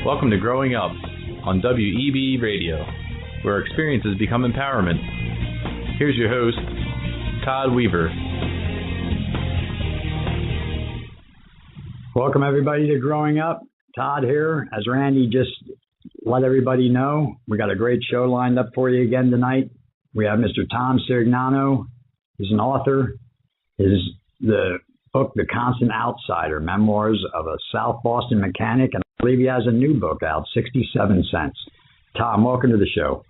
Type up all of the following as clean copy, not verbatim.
Welcome to Growing Up on WEBE Radio, where experiences become empowerment. Here's your host, Todd Weaver. Welcome, everybody, to Growing Up. Todd here. As Randy just let everybody know, we got a great show lined up for you again tonight. We have Mr. Thomas Cirignano. He's an author. The book, The Constant Outsider, Memoirs of a South Boston Mechanic, and I believe he has a new book out, 67 Cents. Tom, welcome to the show.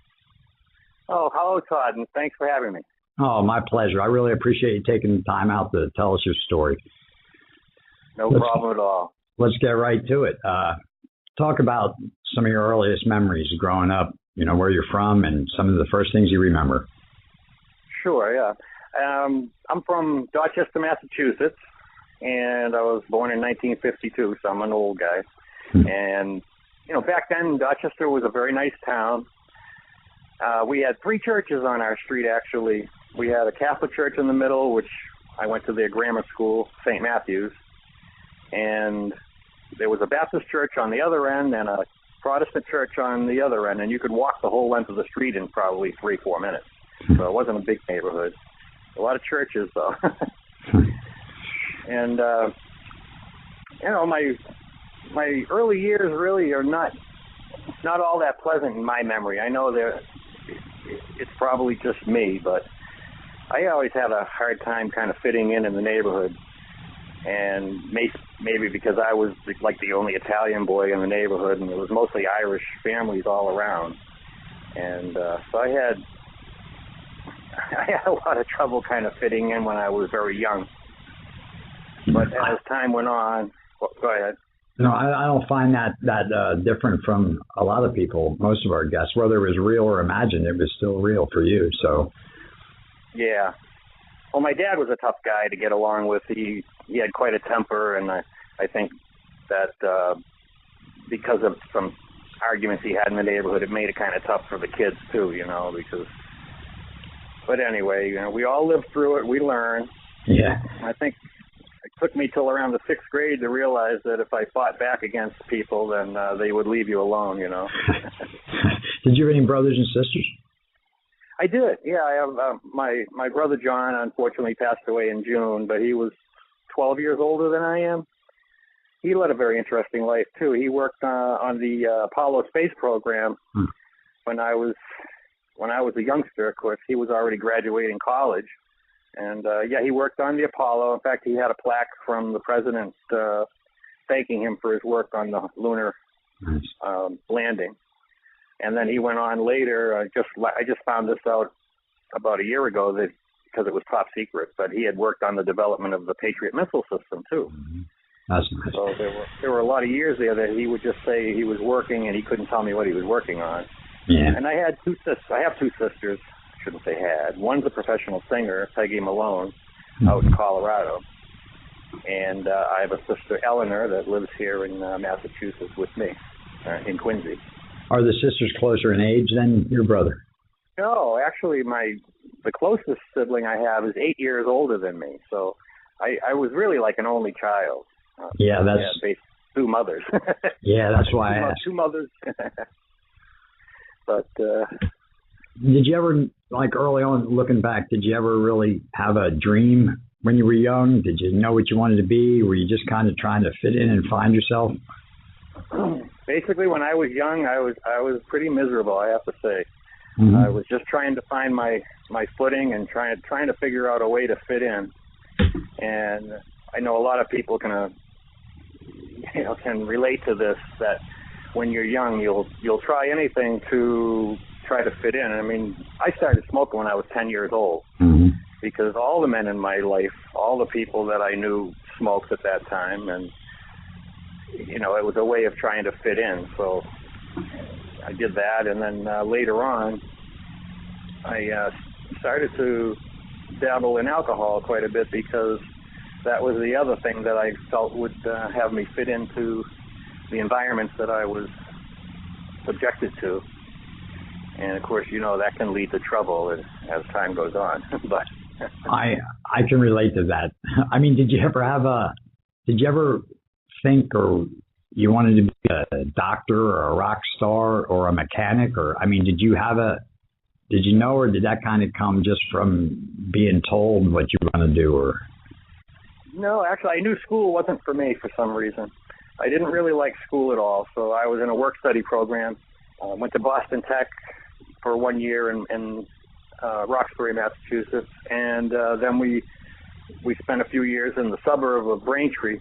Oh, hello, Todd, and thanks for having me. Oh, my pleasure. I really appreciate you taking the time out to tell us your story. No problem at all. Let's get right to it. Talk about some of your earliest memories growing up, where you're from and some of the first things you remember. Sure, yeah. I'm from Dorchester, Massachusetts, and I was born in 1952, so I'm an old guy. And, back then, Dorchester was a very nice town. We had three churches on our street, actually. We had a Catholic church in the middle, which I went to their grammar school, St. Matthew's. And there was a Baptist church on the other end and a Protestant church on the other end, and you could walk the whole length of the street in probably 3-4 minutes. So it wasn't a big neighborhood. A lot of churches, though. And, my early years really are not all that pleasant in my memory. I know it's probably just me, but I always had a hard time kind of fitting in the neighborhood. And maybe because I was like the only Italian boy in the neighborhood, and there was mostly Irish families all around. And so I had a lot of trouble kind of fitting in when I was very young. But as time went on, go ahead. No, I don't find that different from a lot of people, most of our guests. Whether it was real or imagined, it was still real for you. So, yeah. Well, my dad was a tough guy to get along with. He had quite a temper, and I think that because of some arguments he had in the neighborhood, it made it kind of tough for the kids too, because. But anyway, we all lived through it. We learned. Yeah. I think it took me till around the 6th grade to realize that if I fought back against people, then they would leave you alone, Did you have any brothers and sisters? I did. Yeah, I have my brother John. Unfortunately, passed away in June, but he was 12 years older than I am. He led a very interesting life too. He worked on the Apollo space program when I was a youngster. Of course, he was already graduating college, and he worked on the Apollo. In fact, he had a plaque from the president thanking him for his work on the lunar landing. And then he went on later. I just found this out about a year ago because it was top secret. But he had worked on the development of the Patriot missile system too. Mm-hmm. That's nice. So there were a lot of years there that he would just say he was working, and he couldn't tell me what he was working on. Yeah. And I had two sisters. I have two sisters. I shouldn't say had. One's a professional singer, Peggy Malone, out in Colorado, and I have a sister, Eleanor, that lives here in Massachusetts with me, in Quincy. Are the sisters closer in age than your brother? No, actually, the closest sibling I have is 8 years older than me. So I was really like an only child. Two mothers. Yeah, that's why I asked. Two mothers. But did you ever, like early on, looking back, did you ever really have a dream when you were young? Did you know what you wanted to be? Were you just kind of trying to fit in and find yourself? Basically, when I was young, I was pretty miserable, I have to say. Mm-hmm. I was just trying to find my footing and trying to figure out a way to fit in. And I know a lot of people can relate to this, that when you're young, you'll try anything to try to fit in. I mean, I started smoking when I was 10 years old. Mm-hmm. Because all the men in my life, all the people that I knew smoked at that time, and it was a way of trying to fit in. So I did that, and then later on, I started to dabble in alcohol quite a bit because that was the other thing that I felt would have me fit into the environments that I was subjected to. And of course, that can lead to trouble as time goes on. But I can relate to that. I mean, did you ever think or you wanted to be a doctor or a rock star or a mechanic? Or, I mean, did you know, or did that kind of come just from being told what you were going to do? Or No, actually, I knew school wasn't for me for some reason. I didn't really like school at all, so I was in a work-study program. Went to Boston Tech for 1 year in Roxbury, Massachusetts, and then we spent a few years in the suburb of Braintree,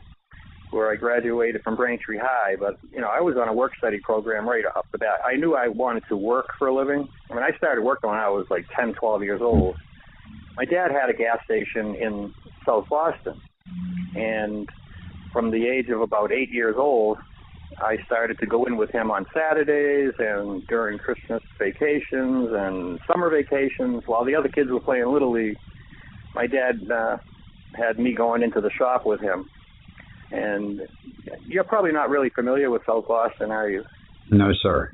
where I graduated from Braintree High. But, I was on a work-study program right off the bat. I knew I wanted to work for a living. I mean, I started working when I was like 10, 12 years old. My dad had a gas station in South Boston, and from the age of about 8 years old, I started to go in with him on Saturdays and during Christmas vacations and summer vacations. While the other kids were playing Little League, my dad had me going into the shop with him. And you're probably not really familiar with South Boston, are you? No, sir.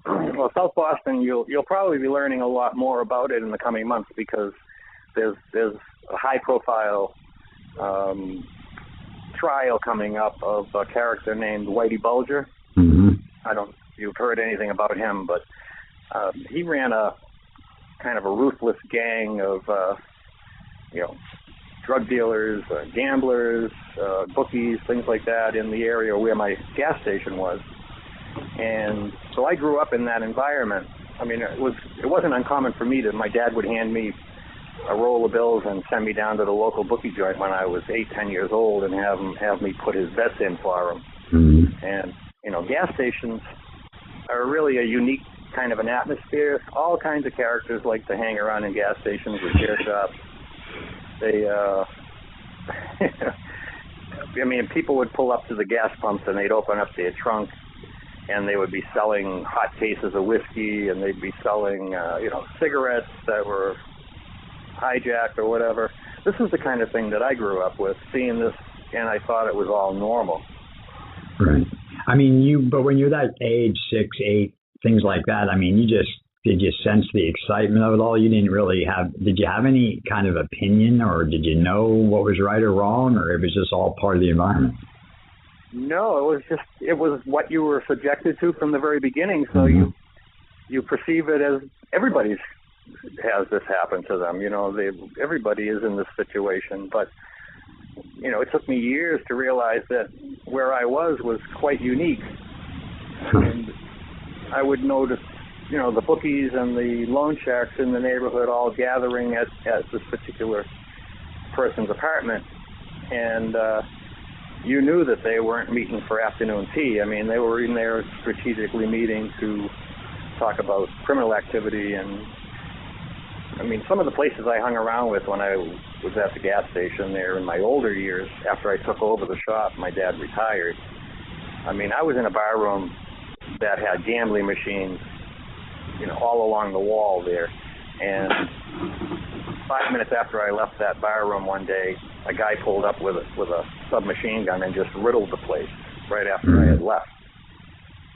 Well, South Boston, you'll probably be learning a lot more about it in the coming months, because there's a high-profile trial coming up of a character named Whitey Bulger. Mm-hmm. I don't know if you've heard anything about him, but he ran a kind of a ruthless gang of drug dealers, gamblers, bookies, things like that in the area where my gas station was. And so I grew up in that environment. I mean, it wasn't uncommon for me my dad would hand me a roll of bills and send me down to the local bookie joint when I was 8, 10 years old and have me put his bets in for him. Mm-hmm. And, gas stations are really a unique kind of an atmosphere. All kinds of characters like to hang around in gas stations with chair shops. They, people would pull up to the gas pumps and they'd open up their trunk and they would be selling hot cases of whiskey, and they'd be selling, cigarettes that were hijacked or whatever. This is the kind of thing that I grew up with, seeing this, and I thought it was all normal. Right. I mean, but when you're that age, 6, 8, things like that, I mean, did you sense the excitement of it all? You didn't really did you have any kind of opinion, or did you know what was right or wrong, or it was just all part of the environment? No, it was what you were subjected to from the very beginning. So mm-hmm. you perceive it as everybody has this happen to them. Everybody is in this situation. But, it took me years to realize that where I was quite unique. And I would notice, the bookies and the loan sharks in the neighborhood all gathering at this particular person's apartment. And you knew that they weren't meeting for afternoon tea. I mean, they were in there strategically meeting to talk about criminal activity. And, some of the places I hung around with when I was at the gas station there in my older years, after I took over the shop, my dad retired. I was in a bar room that had gambling machines, all along the wall there. And 5 minutes after I left that bar room one day, a guy pulled up with a submachine gun and just riddled the place right after I had left.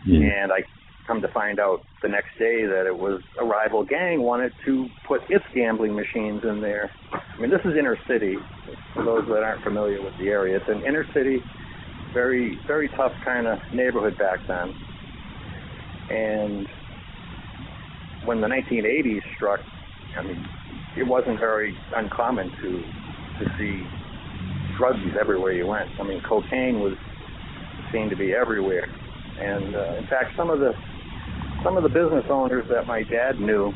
Yeah. And I come to find out the next day that it was a rival gang wanted to put its gambling machines in there. This is inner city, for those that aren't familiar with the area. It's an inner city, very, very tough kind of neighborhood back then. And when the 1980s struck, it wasn't very uncommon to see drugs everywhere you went. Cocaine was seen to be everywhere. And in fact, some of the business owners that my dad knew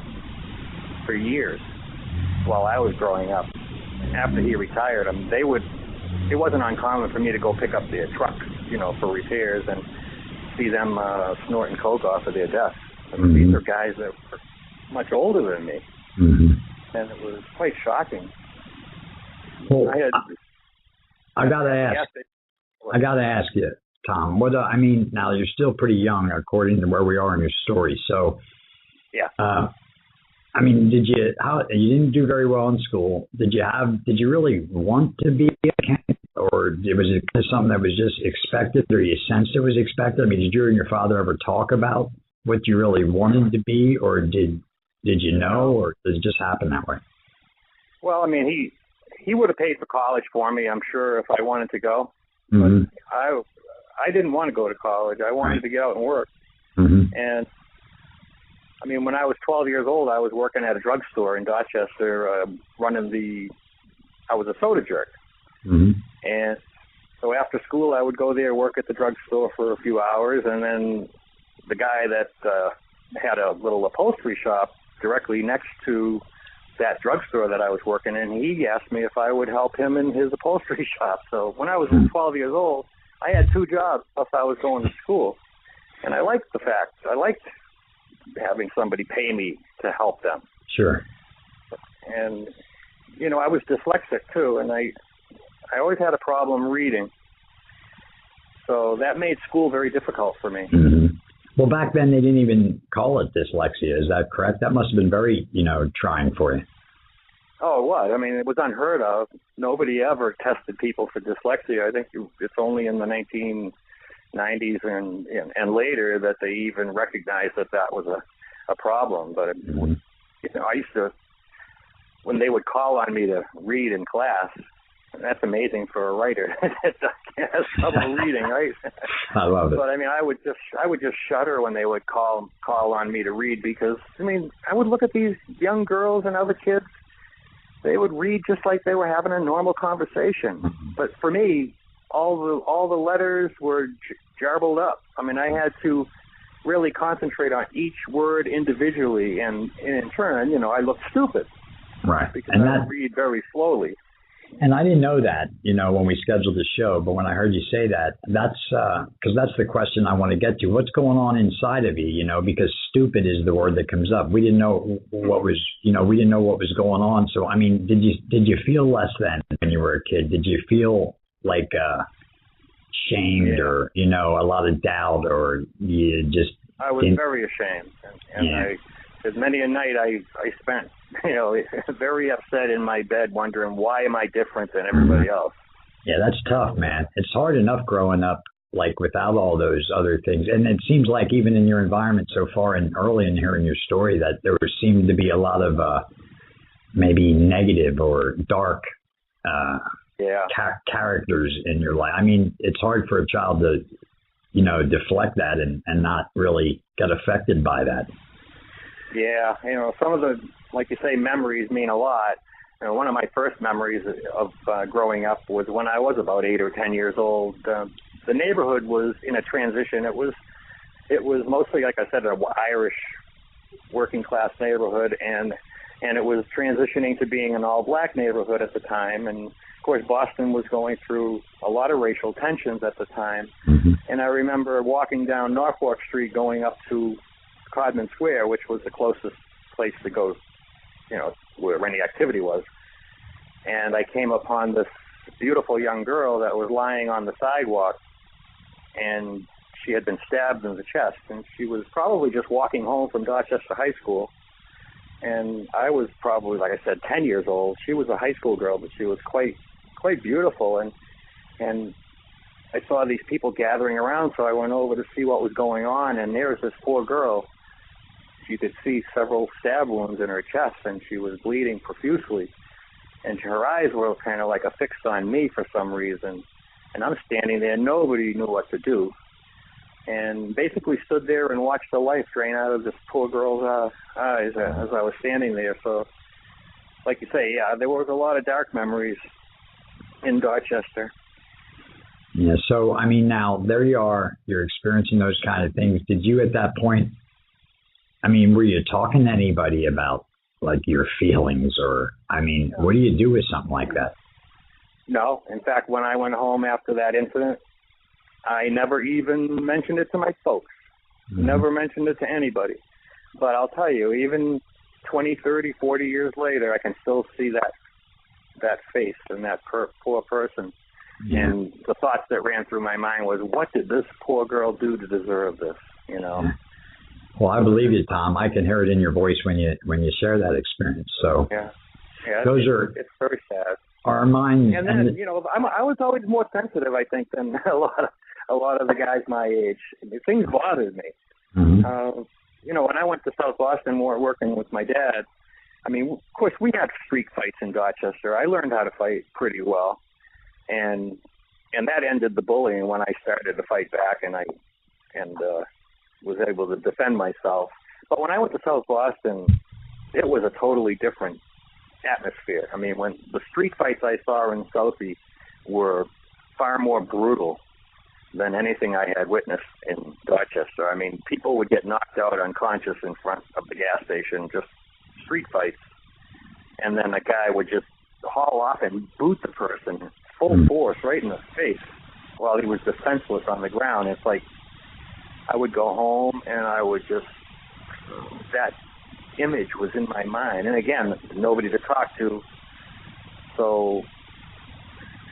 for years while I was growing up, after he retired, it wasn't uncommon for me to go pick up their truck, for repairs and see them snorting coke off of their desks. Mm-hmm. These are guys that were much older than me. Mm-hmm. And it was quite shocking. Well, I gotta ask you, Tom. Now you're still pretty young, according to where we are in your story. So, yeah. You didn't do very well in school. Did you really want to be a mechanic, or was it something that was just expected, or you sensed it was expected? Did you and your father ever talk about what you really wanted to be, or did you know, or did it just happen that way? Well, he would have paid for college for me, I'm sure, if I wanted to go. Mm-hmm. But I didn't want to go to college. I wanted to get out and work. And I mean, when I was 12 years old, I was working at a drugstore in Dorchester, I was a soda jerk. And so after school, I would go there, work at the drugstore for a few hours, and then the guy that had a little upholstery shop directly next to that drugstore that I was working in, he asked me if I would help him in his upholstery shop. So when I was 12 years old, I had 2 jobs plus I was going to school. And I liked having somebody pay me to help them. Sure. And, you know, I was dyslexic too, and I always had a problem reading. So that made school very difficult for me. Well, back then they didn't even call it dyslexia. Is that correct? That must have been very, trying for you. Oh, it was. I mean, it was unheard of. Nobody ever tested people for dyslexia. I think it's only in the 1990s and later that they even recognized that was a problem. But, I used to, when they would call on me to read in class, and that's amazing for a writer that has trouble reading, right? I love it. But I mean, I would just shudder when they would call on me to read, because I mean, I would look at these young girls and other kids. They would read just like they were having a normal conversation. But for me, all the letters were jarbled up. I mean, I had to really concentrate on each word individually, and in turn, I looked stupid. Right. Because I would read very slowly. And I didn't know that, when we scheduled the show, but when I heard you say that, that's because that's the question I want to get to. What's going on inside of you, because stupid is the word that comes up. We didn't know what was, going on. So, I mean, did you feel less than when you were a kid? Did you feel like shamed or, a lot of doubt, or you just... I was very ashamed. And many a night I spent, very upset in my bed wondering, why am I different than everybody else? Yeah, that's tough, man. It's hard enough growing up, like, without all those other things. And it seems like even in your environment so far and early in hearing your story that there seemed to be a lot of maybe negative or dark characters in your life. I mean, it's hard for a child to, deflect that and not really get affected by that. Yeah, some of the, like you say, memories mean a lot. One of my first memories of growing up was when I was about 8 or 10 years old. The neighborhood was in a transition. It was mostly, like I said, an Irish working class neighborhood, and it was transitioning to being an all-black neighborhood at the time. And of course, Boston was going through a lot of racial tensions at the time. And I remember walking down Norfolk Street going up to Codman Square, which was the closest place to go, where any activity was. And I came upon this beautiful young girl that was lying on the sidewalk, and she had been stabbed in the chest, and she was probably just walking home from Dorchester High School. And I was probably, like I said, 10 years old. She was a high school girl, but she was quite beautiful. And I saw these people gathering around, so I went over to see what was going on, and there was this poor girl. You could see several stab wounds in her chest, and she was bleeding profusely. And her eyes were kind of like affixed on me for some reason. And I'm standing there. Nobody knew what to do. And basically stood there and watched the life drain out of this poor girl's eyes as I was standing there. So, like you say, there was a lot of dark memories in Dorchester. Yeah, so, I mean, now, there you are. You're experiencing those kind of things. Did you at that point... I mean, were you talking to anybody about, like, your feelings, or, I mean, what do you do with something like that? No. In fact, when I went home after that incident, I never even mentioned it to my folks. Never mentioned it to anybody. But I'll tell you, even 20, 30, 40 years later, I can still see that face and that poor person. Yeah. And the thoughts that ran through my mind was, what did this poor girl do to deserve this, Yeah. Well, I believe you, Tom. I can hear it in your voice when you share that experience. So it's very sad. Our minds. And then I was always more sensitive, I think, than a lot of the guys my age. Things bothered me. When I went to South Boston, working with my dad, I mean, of course, we had street fights in Dorchester. I learned how to fight pretty well, and and that ended the bullying when I started to fight back, and was able to defend myself. But when I went to South Boston, it was a totally different atmosphere. I mean, when the street fights I saw in Southie were far more brutal than anything I had witnessed in Dorchester. I mean, people would get knocked out unconscious in front of the gas station, just street fights, and then a guy would just haul off and boot the person full force right in the face while he was defenseless on the ground. It's like I would go home and I would just, that image was in my mind. And again, nobody to talk to. So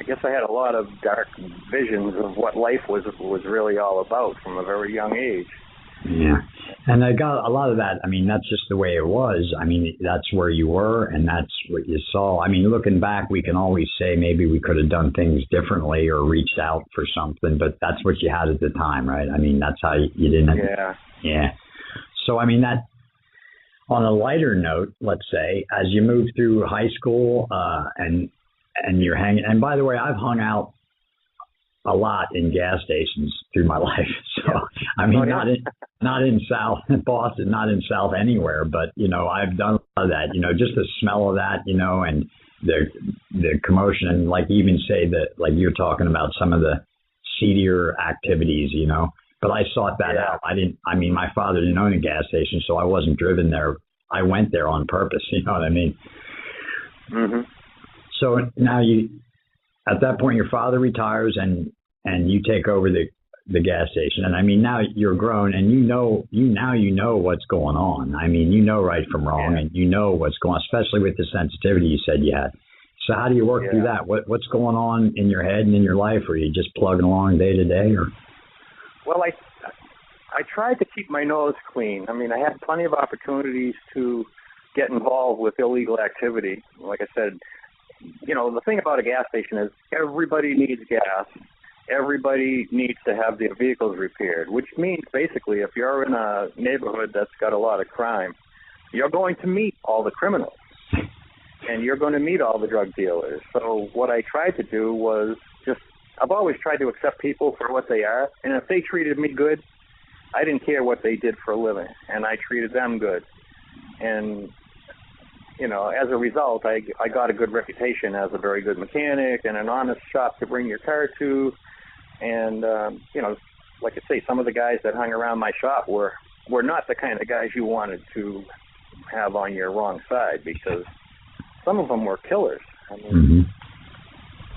I guess I had a lot of dark visions of what life was really all about from a very young age. Yeah. And I got a lot of that. I mean, that's just the way it was. I mean, that's where you were and that's what you saw. I mean, looking back, we can always say maybe we could have done things differently or reached out for something, but that's what you had at the time, right? I mean, that's how you didn't. Yeah. Yeah. So, I mean, that on a lighter note, let's say, as you move through high school and you're hanging, and by the way, I've hung out a lot in gas stations through my life. So, I mean, not in South Boston, not in South anywhere, but, you know, I've done a lot of that, you know, just the smell of that, you know, and the commotion, and like even say that, like you're talking about some of the seedier activities, you know, but I sought that out. I mean, my father didn't own a gas station, so I wasn't driven there. I went there on purpose, you know what I mean? Mm-hmm. So now at that point, your father retires and you take over the gas station. And I mean, now you're grown and you know what's going on. I mean, you know right from wrong and you know what's going on, especially with the sensitivity you said you had. So how do you work through that? What's going on in your head and in your life? Or are you just plugging along day to day? Or? Well, I tried to keep my nose clean. I mean, I had plenty of opportunities to get involved with illegal activity. Like I said, you know, the thing about a gas station is everybody needs gas. Everybody needs to have their vehicles repaired, which means basically if you're in a neighborhood that's got a lot of crime, you're going to meet all the criminals and you're going to meet all the drug dealers. So what I tried to do was I've always tried to accept people for what they are. And if they treated me good, I didn't care what they did for a living, and I treated them good. And you know, as a result, I got a good reputation as a very good mechanic and an honest shop to bring your car to. And, you know, like I say, some of the guys that hung around my shop were not the kind of guys you wanted to have on your wrong side, because some of them were killers. I mean,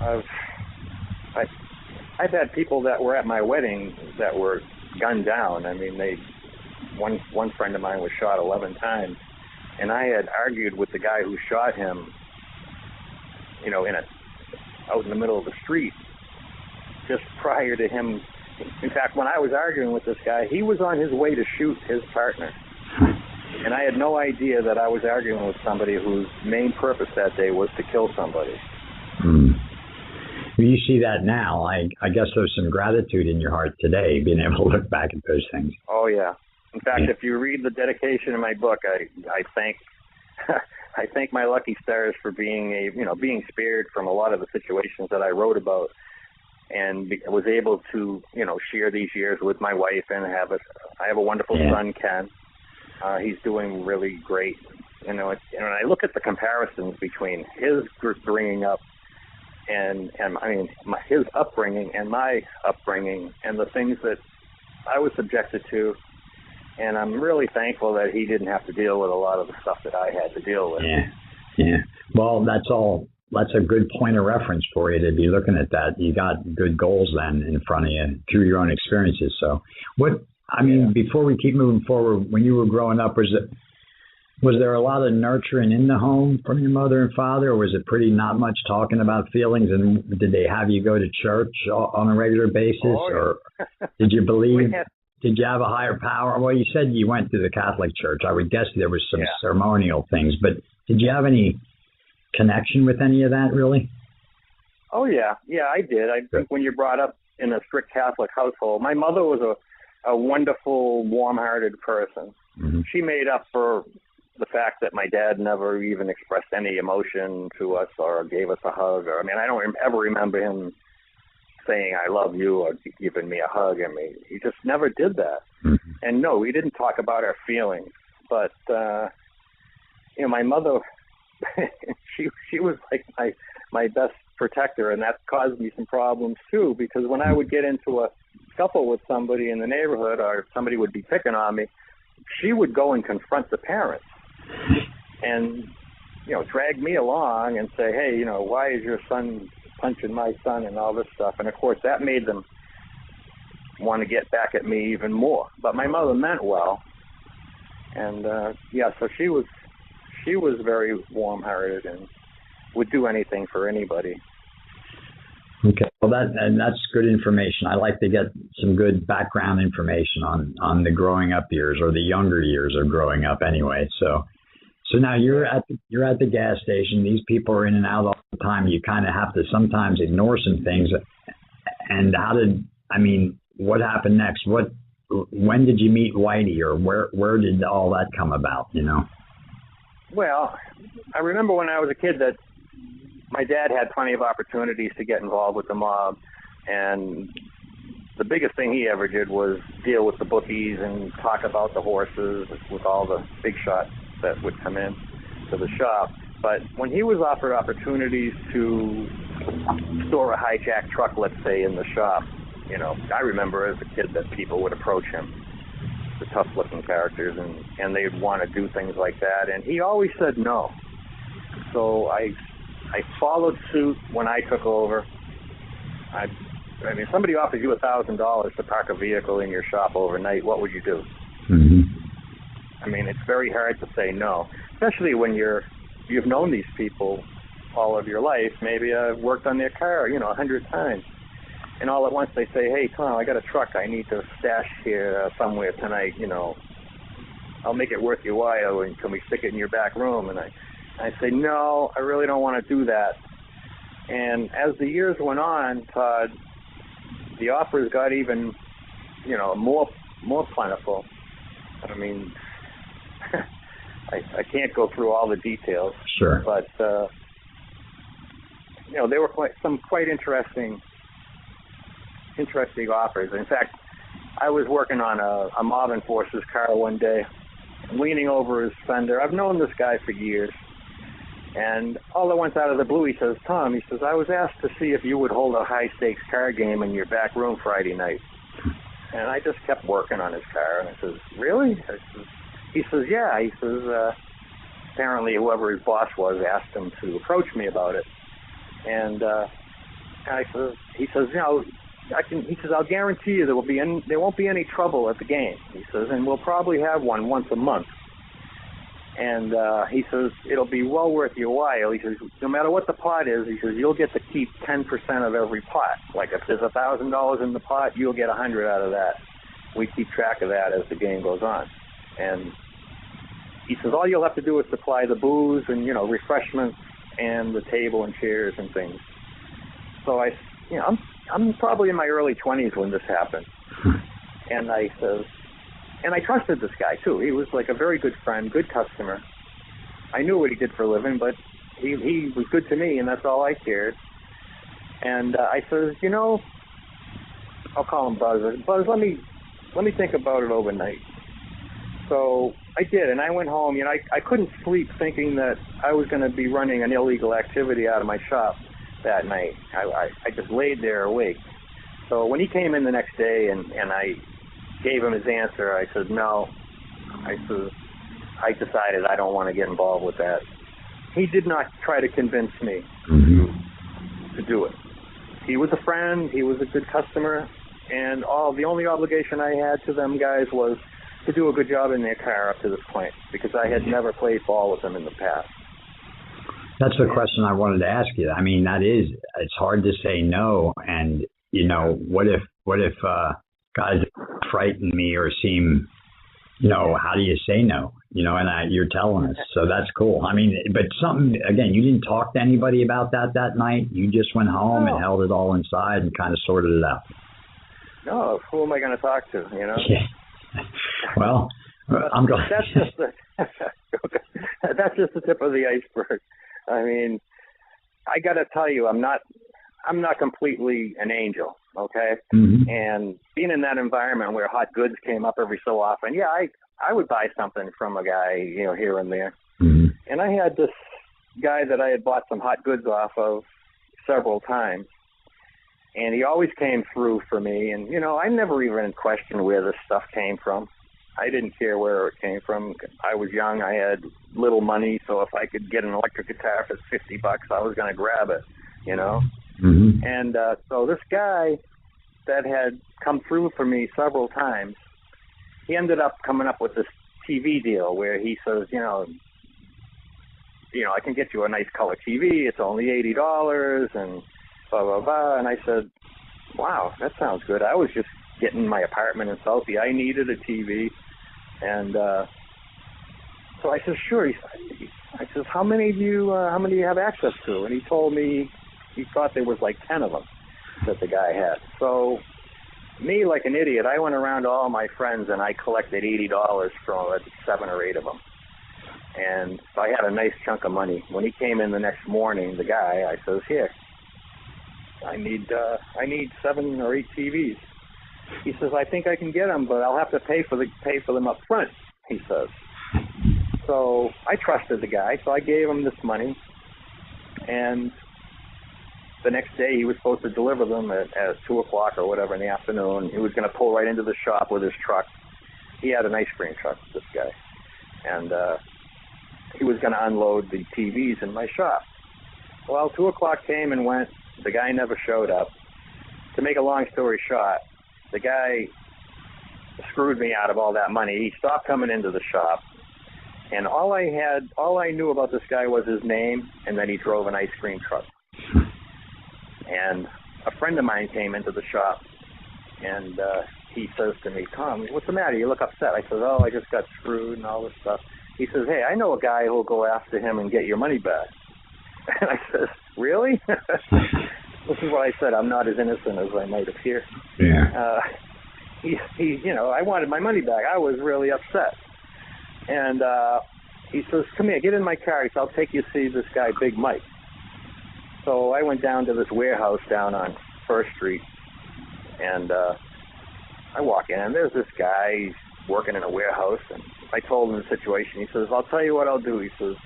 I've had people that were at my wedding that were gunned down. I mean, one friend of mine was shot 11 times. And I had argued with the guy who shot him, you know, out in the middle of the street just prior to him. In fact, when I was arguing with this guy, he was on his way to shoot his partner. And I had no idea that I was arguing with somebody whose main purpose that day was to kill somebody. Well, you see that now. I guess there's some gratitude in your heart today, being able to look back at those things. Oh, yeah. In fact, if you read the dedication in my book, I thank I thank my lucky stars for being being spared from a lot of the situations that I wrote about, and was able to share these years with my wife and I have a wonderful son, Ken. He's doing really great. And I look at the comparisons between his bringing up and his upbringing and my upbringing and the things that I was subjected to. And I'm really thankful that he didn't have to deal with a lot of the stuff that I had to deal with. Yeah. Well, that's a good point of reference for you to be looking at that. You got good goals then in front of you through your own experiences. So before we keep moving forward, when you were growing up, was there a lot of nurturing in the home from your mother and father, or was it pretty not much talking about feelings? And did they have you go to church on a regular basis? Oh, yeah. Or did you believe... Did you have a higher power? Well, you said you went to the Catholic Church. I would guess there was some ceremonial things, but did you have any connection with any of that, really? Oh, yeah. Yeah, I did. I think when you're brought up in a strict Catholic household, my mother was a wonderful, warm-hearted person. Mm-hmm. She made up for the fact that my dad never even expressed any emotion to us or gave us a hug. I don't ever remember him saying I love you or giving me a hug. I mean, he just never did that. Mm-hmm. And no, we didn't talk about our feelings. But my mother, she was like my best protector, and that caused me some problems too. Because when I would get into a scuffle with somebody in the neighborhood, or somebody would be picking on me, she would go and confront the parents, and drag me along and say, hey, why is your son punching my son and all this stuff. And of course that made them want to get back at me even more. But my mother meant well, and so she was very warm-hearted and would do anything for anybody. Okay, well that's good information. I like to get some good background information on the growing up years, or the younger years of growing up anyway. So now you're at the gas station. These people are in and out all the time. You kind of have to sometimes ignore some things. And what happened next? When did you meet Whitey, or where did all that come about? Well, I remember when I was a kid that my dad had plenty of opportunities to get involved with the mob, and the biggest thing he ever did was deal with the bookies and talk about the horses with all the big shots that would come in to the shop. But when he was offered opportunities to store a hijacked truck, let's say, in the shop, I remember as a kid that people would approach him, the tough-looking characters, and they'd want to do things like that, and he always said no. So I followed suit when I took over. If somebody offers you $1,000 to park a vehicle in your shop overnight, what would you do? Mm-hmm. It's very hard to say no, especially when you've known these people all of your life. Maybe I've worked on their car, 100 times. And all at once they say, hey, Tom, I got a truck I need to stash here somewhere tonight, I'll make it worth your while, and can we stick it in your back room? And I say, no, I really don't want to do that. And as the years went on, Todd, the offers got even, more plentiful. I can't go through all the details. Sure. But, there were some quite interesting offers. In fact, I was working on a mob enforcer's car one day, leaning over his fender. I've known this guy for years. And all at once, out of the blue, he says, Tom, I was asked to see if you would hold a high-stakes card game in your back room Friday night. And I just kept working on his car. And I says, really? He says, yeah. He says, apparently whoever his boss was asked him to approach me about it. And he says, I'll guarantee you there won't be any trouble at the game. He says, and we'll probably have one once a month. And he says, it'll be well worth your while. He says, no matter what the pot is, he says, you'll get to keep 10% of every pot. Like if there's $1,000 in the pot, you'll get 100 out of that. We keep track of that as the game goes on. And he says, all you'll have to do is supply the booze and, refreshments and the table and chairs and things. So I'm probably in my early 20s when this happened. And I trusted this guy, too. He was like a very good friend, good customer. I knew what he did for a living, but he was good to me, and that's all I cared. And I said, I'll call him Buzz. Buzz, let me think about it overnight. So I did, and I went home. I couldn't sleep thinking that I was going to be running an illegal activity out of my shop that night. I just laid there awake. So when he came in the next day and I gave him his answer, I said, no. I decided I don't want to get involved with that. He did not try to convince me to do it. He was a friend. He was a good customer. And the only obligation I had to them guys was to do a good job in their car up to this point, because I had never played ball with them in the past. That's the question I wanted to ask you. It's hard to say no. And, what if guys frighten me or seem, how do you say no? You're telling us. So that's cool. But again, you didn't talk to anybody about that night. You just went home and held it all inside and kind of sorted it out. No, who am I going to talk to, Yeah. Well, I'm glad. That's just the tip of the iceberg. I got to tell you, I'm not I'm not completely an angel, okay? Mm-hmm. And being in that environment where hot goods came up every so often, yeah, I would buy something from a guy, you know, here and there. Mm-hmm. And I had this guy that I had bought some hot goods off of several times, and he always came through for me. And, you know, I never even questioned where this stuff came from. I didn't care where it came from. I was young. I had little money, so if I could get an electric guitar for $50, I was going to grab it, you know. Mm-hmm. And so this guy that had come through for me several times, he ended up coming up with this TV deal where he says, you know, I can get you a nice color TV. It's only $80 and blah, blah, blah. And I said, wow, that sounds good. I was just getting my apartment in Southie. I needed a TV. And so I said, sure. I says, how many do you have access to? And he told me he thought there was like 10 of them that the guy had. So me, like an idiot, I went around to all my friends and I collected $80 from 7 or 8 of them. And so I had a nice chunk of money. When he came in the next morning, the guy, I says, here, I need 7 or 8 TVs. He says, I think I can get them, but I'll have to pay for them up front, he says. So I trusted the guy, so I gave him this money. And the next day he was supposed to deliver them at 2 o'clock or whatever in the afternoon. He was going to pull right into the shop with his truck. He had an ice cream truck, this guy. And he was going to unload the TVs in my shop. Well, 2 o'clock came and went. The guy never showed up. To make a long story short, the guy screwed me out of all that money. He stopped coming into the shop. And all I knew about this guy was his name and that he drove an ice cream truck. And a friend of mine came into the shop and he says to me, Tom, what's the matter? You look upset. I said, oh, I just got screwed and all this stuff. He says, hey, I know a guy who'll go after him and get your money back. And I said, really? This is what I said. I'm not as innocent as I might appear. Yeah. I wanted my money back. I was really upset. And he says, come here, get in my car. He says, I'll take you to see this guy, Big Mike. So I went down to this warehouse down on 1st Street. And I walk in, and there's this guy. He's working in a warehouse. And I told him the situation. He says, I'll tell you what I'll do. He says,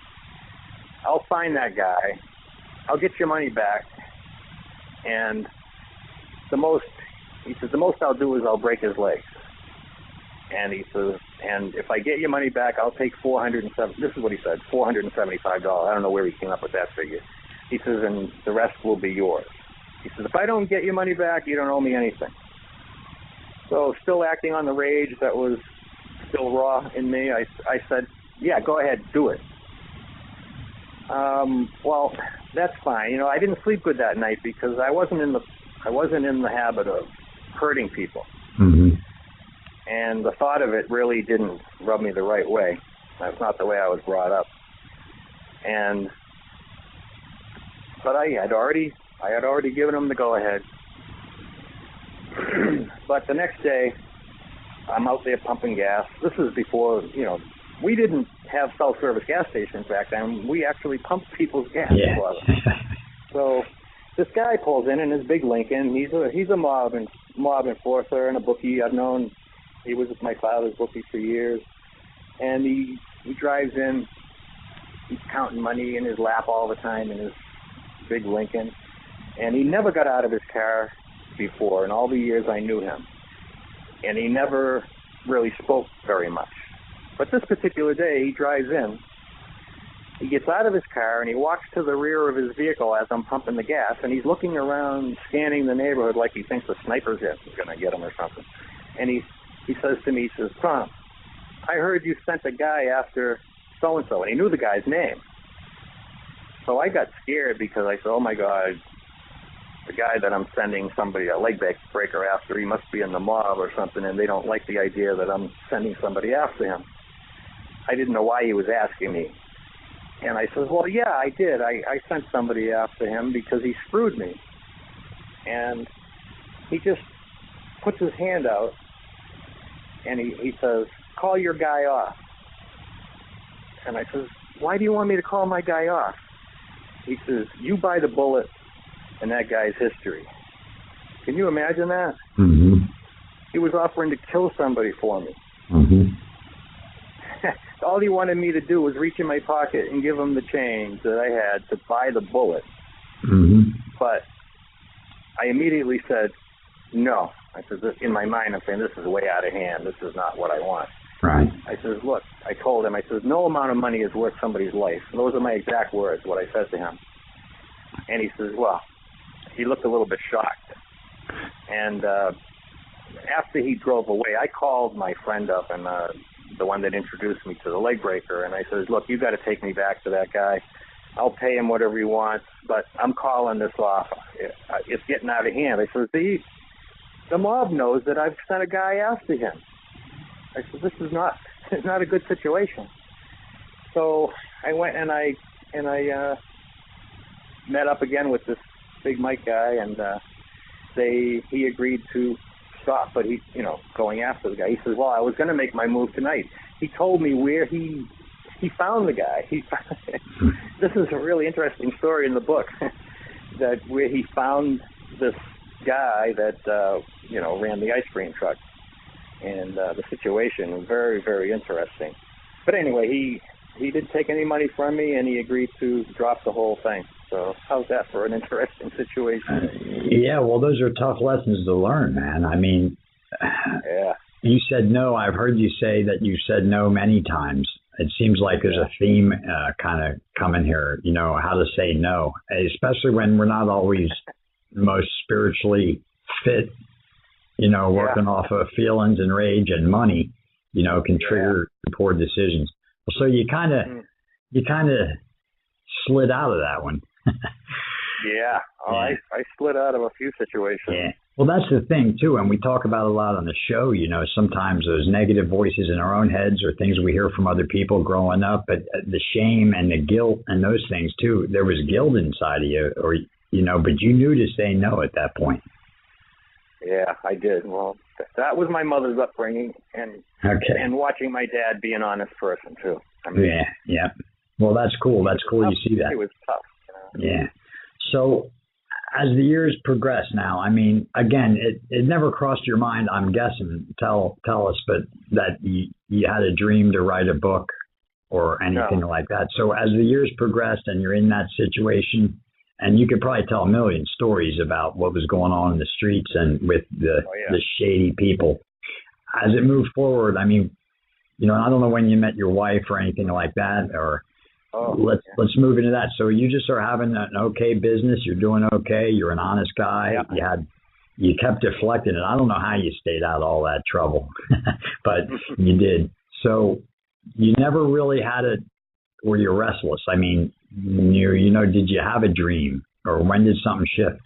I'll find that guy. I'll get your money back. And the most I'll do is I'll break his legs. And he says, and if I get your money back, I'll take this is what he said, $475. I don't know where he came up with that figure. He says, and the rest will be yours. He says, if I don't get your money back, you don't owe me anything. So still acting on the rage that was still raw in me, I said, yeah, go ahead, do it. Well, that's fine. I didn't sleep good that night because I wasn't in the habit of hurting people. Mm-hmm. And the thought of it really didn't rub me the right way. That's not the way I was brought up. But I had already given him the go-ahead. But the next day, I'm out there pumping gas. This is before, we didn't have self-service gas stations back then. We actually pumped people's gas for them. So this guy pulls in his big Lincoln. He's a mob enforcer and a bookie. I've known. He was my father's bookie for years. And he drives in. He's counting money in his lap all the time in his big Lincoln. And he never got out of his car before in all the years I knew him. And he never really spoke very much. But this particular day, he drives in. He gets out of his car and he walks to the rear of his vehicle as I'm pumping the gas. And he's looking around, scanning the neighborhood like he thinks a sniper's going to get him or something. And he says to me, he says, Tom, I heard you sent a guy after so-and-so. And he knew the guy's name. So I got scared because I said, oh, my God, the guy that I'm sending somebody, a leg breaker after, he must be in the mob or something, and they don't like the idea that I'm sending somebody after him. I didn't know why he was asking me. And I said, well, yeah, I did. I sent somebody after him because he screwed me. And he just puts his hand out, and he says, call your guy off. And I says, why do you want me to call my guy off? He says, you buy the bullet, in that guy's history. Can you imagine that? Mm-hmm. He was offering to kill somebody for me. Mm-hmm. All he wanted me to do was reach in my pocket and give him the change that I had to buy the bullet. Mm-hmm. But I immediately said, no. I said, in my mind, I'm saying, this is way out of hand. This is not what I want. Right. I says, look, I told him, I says, no amount of money is worth somebody's life. And those are my exact words, what I said to him. And he says, well, he looked a little bit shocked. And after he drove away, I called my friend up, and the one that introduced me to the leg breaker, and I says, look, you got to take me back to that guy. I'll pay him whatever he wants, but I'm calling this off. It's getting out of hand. I says, the mob knows that I've sent a guy after him. I said, this is not a good situation. So I went and I met up again with this big Mike guy, and he agreed to stop, but he, going after the guy. He says, well, I was going to make my move tonight. He told me where he found the guy. This is a really interesting story in the book, that where he found this guy that ran the ice cream truck, and the situation was very, very interesting. But anyway, he didn't take any money from me, and he agreed to drop the whole thing. So how's that for an interesting situation? Yeah, well, those are tough lessons to learn, man. I mean, yeah. You said no. I've heard you say that you said no many times. It seems like there's a theme kind of coming here, how to say no, especially when we're not always most spiritually fit, working off of feelings and rage and money, can trigger poor decisions. So you kind of slid out of that one. Yeah. I slid out of a few situations. Yeah. Well, that's the thing, too, and we talk about a lot on the show, sometimes those negative voices in our own heads or things we hear from other people growing up, but the shame and the guilt and those things, too. There was guilt inside of you, but you knew to say no at that point. Yeah, I did. Well, that was my mother's upbringing, and watching my dad be an honest person, too. Yeah. Well, that's cool. That's cool you see that. It was tough. Yeah. So as the years progress now, I mean, again, it never crossed your mind, I'm guessing, tell us, but that you had a dream to write a book or anything like that. So as the years progressed and you're in that situation, and you could probably tell a million stories about what was going on in the streets and with the shady people. As it moved forward, I mean, I don't know when you met your wife or anything like that, or let's move into that. So you just are having an okay business. You're doing okay. You're an honest guy. Yeah. You kept deflecting it. I don't know how you stayed out of all that trouble, but you did. So you never really had it where you're restless. I mean, did you have a dream, or when did something shift?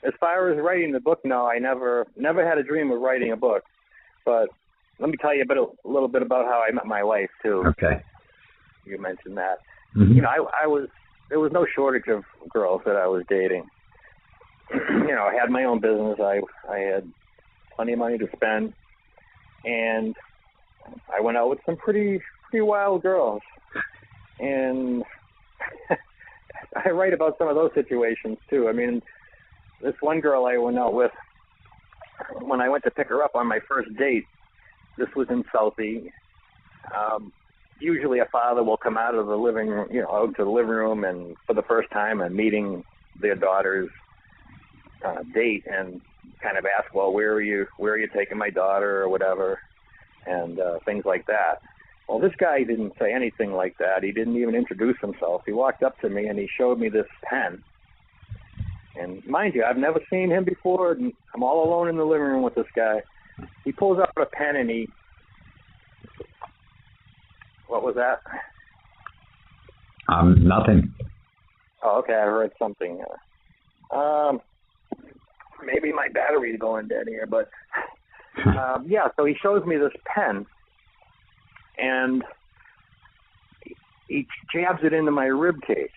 As far as writing the book, no, I never had a dream of writing a book. But let me tell you a little bit about how I met my wife too. Okay. You mentioned that. Mm-hmm. There was no shortage of girls that I was dating. I had my own business. I had plenty of money to spend, and I went out with some pretty wild girls. And I write about some of those situations too. I mean, this one girl I went out with, when I went to pick her up on my first date, this was in Southie. Usually a father will come out of the living room, out to the living room, and for the first time and meeting their daughter's date, and kind of ask, well, where are you taking my daughter, or whatever, and things like that. Well, this guy didn't say anything like that. He didn't even introduce himself. He walked up to me and he showed me this pen. And mind you, I've never seen him before. And I'm all alone in the living room with this guy. He pulls out a pen and what was that? Nothing. Oh, okay. I heard something. Maybe my battery's going dead here, but so he shows me this pen, and he jabs it into my rib cage,